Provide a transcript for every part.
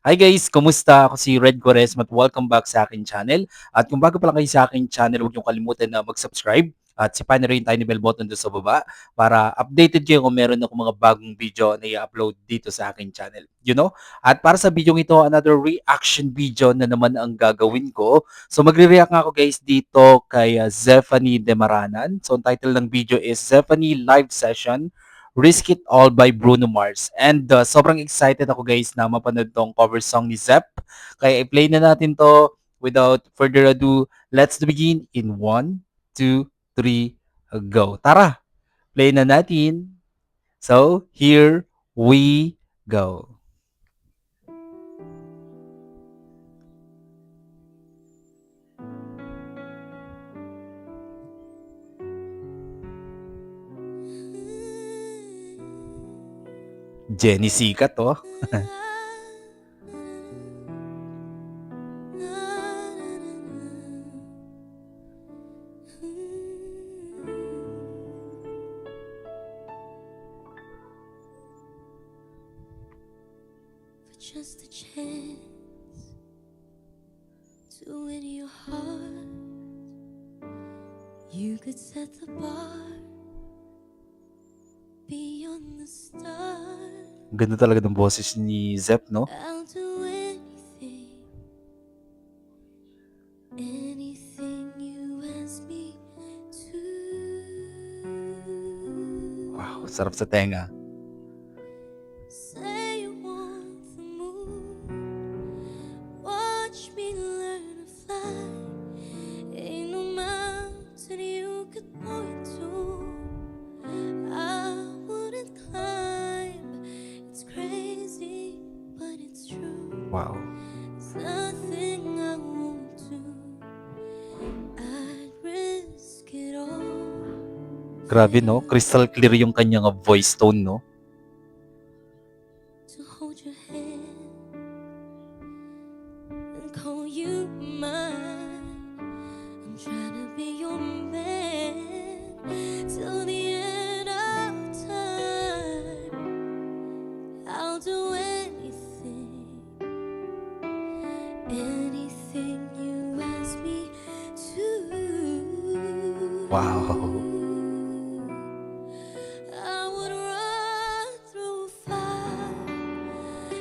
Hi guys, kumusta? Ako si Red Quaresma at welcome back sa aking channel. At kung bago pa lang kayo sa aking channel, huwag niyong kalimutan na mag-subscribe at sipain na rin yung tiny bell button doon sa baba para updated kayo kung meron ako mga bagong video na i-upload dito sa aking channel. At para sa video ito, another reaction video na naman ang gagawin ko. So magre-react nga ako guys dito kay Zephanie Demaranan. So ang title ng video is Zephanie Live Session Risk It All by Bruno Mars. And sobrang excited ako guys na mapanood tong cover song ni Zepp. Kaya i-play na natin to without further ado. Let's begin in 1, 2, 3, go. Tara, play na natin. So, here we go. Jenny Sikat to. Just a chance to win your heart. You could set the bar beyond the stars. Ganda talaga ng boses ni Zepp, no? I'll do anything, anything you ask me to. Wow, sarap sa tenga. Say you want the moon, watch me learn to fly. Ain't no mountain you could point to I wouldn't climb. It's crazy, but it's true. Wow. There's nothing I won't do. I'd risk it all. Grabe, no? Crystal clear yung kanyang voice tone, no? To hold your hand and call you mine. I'm trying to be your man till the end of time. I'll do anything, anything you ask me to. Wow. I would run through fire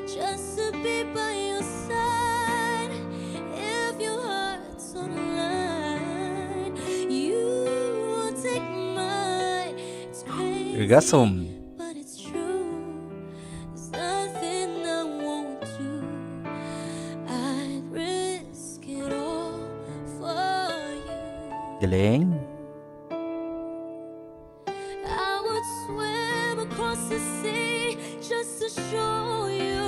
just to be by your side. If your heart's on the line, you will take mine. It's crazy, Orgasm. but it's true. There's nothing I won't do. I'd risk it all for you. Galing. I would swim across the sea just to show you.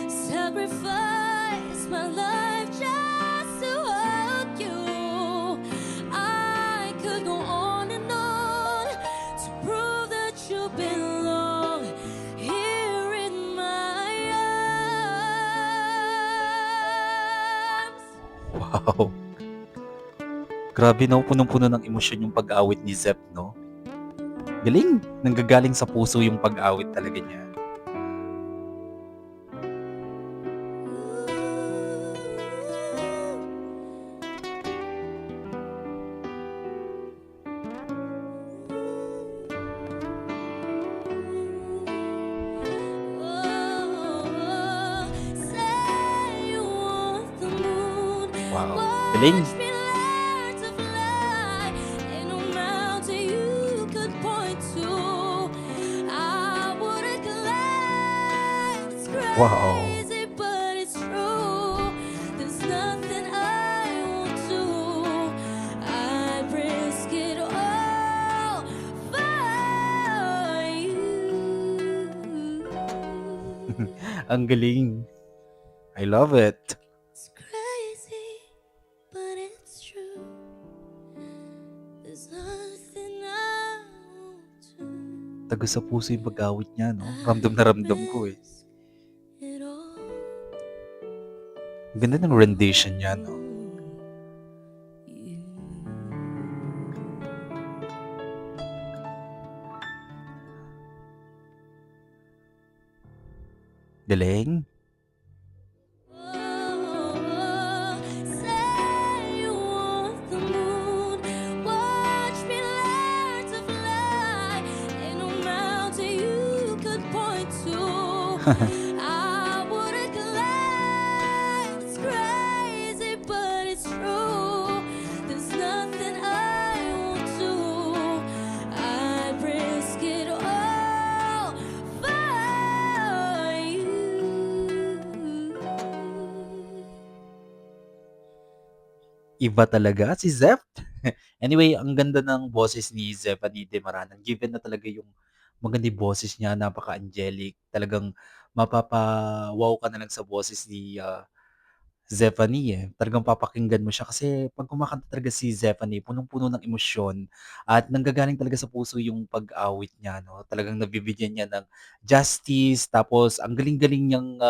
Sacrifice my life just to hold you. I could go on and on to prove that you belong here in my arms. Wow. Grabe, no? Punong-puno ng emosyon yung pag-awit ni Zepp, no? Galing. Nanggagaling sa puso yung pag-awit talaga niya. Say you want the moon. Wow. Galing. Watch me learn to fly. Ain't no mountain you could point to I wouldn't climb. It's Wow. crazy, but it's true. There's nothing I won't do. I'd risk it all for you. Ang galing. I love it. It's crazy, but it's true. There's nothing I won't do. Taga sa puso yung pag-awit niya, no? Ramdam na ramdam ko eh. Risk it all. Ang ganda ng rendition niya, no? You. Galing. I wouldn't claim it's crazy, but it's true. There's nothing I won't do. I'd risk it all for you. Iba talaga si Zeph. Anyway, ang ganda ng boses ni Zephanie De Maranan. Given na talaga yung maganda yung boses niya, napaka-angelic. Talagang mapapa-wow ka na lang sa boses ni Zephanie, eh. Talagang papakinggan mo siya kasi 'pag kumakanta talaga si Zephanie punong-puno ng emosyon at nanggagaling talaga sa puso yung pag-awit niya 'no. Talagang nabibigyan niya ng justice tapos ang galing-galing niyang,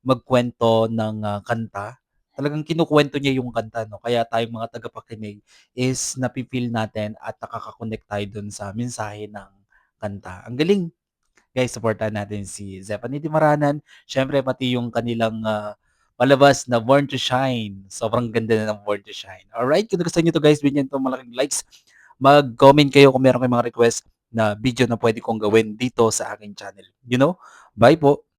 magkuwento ng, kanta. Talagang kinukuwento niya yung kanta 'no, kaya tayong mga tagapakinig is nafi-feel natin at nakaka-connect tayo dun sa mensahe ng kanta. Ang galing! Guys, supportahan natin si Zephanie Dimaranan, siyempre pati yung kanilang, palabas na Born to Shine. Sobrang ganda na ng Born to Shine. Alright, kung nagustuhan niyo 'to guys, bigyan niyo 'to malaking likes. Mag-comment kayo kung meron kayong mga request na video na puwede kong gawin dito sa aking channel. Bye po.